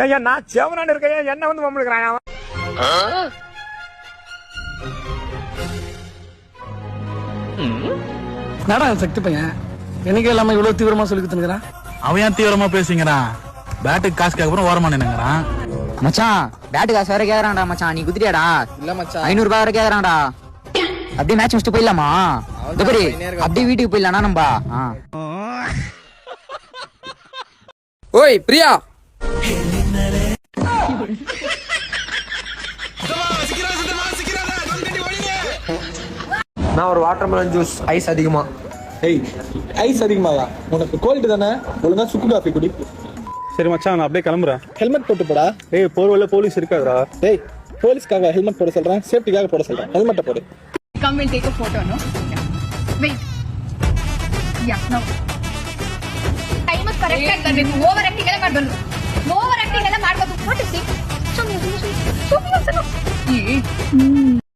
ஏன் நான் செவனான்னு இருக்கேன், என்ன வந்து மம்முழுக்கிறான் அவன். நடா சக்தி பையன் எனக்கு இல்லாம இவ்வளவு தீவிரமா சொல்லி கொடுத்துருக்கான். அவன் ஏன் தீவிரமா பேசிங்கிறான்? பேட்டுக்கு காசு கேட்கறோம் ஓரமா நின்னுங்கிறான். மச்சான் பேட்டு காசு வேற கேக்குறான்டா மச்சான். நீ குதிரியாடா? இல்ல மச்சான் 500 ரூபாய் வேற கேக்குறான்டா. அப்படியே மேட்ச் முடிச்சுட்டு போயிடலாமா? அப்படியே வீட்டுக்கு போயிடலாம்னா நம்பா. ஓய் பிரியா, நான் ஒரு வாட்டர்மெலன் ஜூஸ் ஐஸ் அதிகமா. ஏய் ஐஸ் அதிகமாவா? உனக்கு கோல்டு தானே, ஒழுங்கா சுக்கு காஃபி குடி. சரி மச்சான், நான் அப்படியே கிளம்புறேன். ஹெல்மெட் போட்டு போடா. ஏய் போர்வெல்ல போலீஸ் இருக்காதுடா. டேய் போலீஸ்க்காக ஹெல்மெட் போட சொல்றேன், சேஃப்டிக்காக போட சொல்றேன். ஹெல்மெட்டை போடு. Come and take a photo, no? Wait. Yeah, no. Time is correct ಆಗಿ ಬರ್ಬೇಕು. ಓವರ್ ಆಕ್ಟಿಂಗ್ ಎಲ್ಲ ಮಾಡಬಾರ್ದು. ಓವರ್ ಆಕ್ಟಿಂಗ್ ಎಲ್ಲ ಮಾಡಬಾರ್ದು. What is it? ಸುಮ್ಮನೆ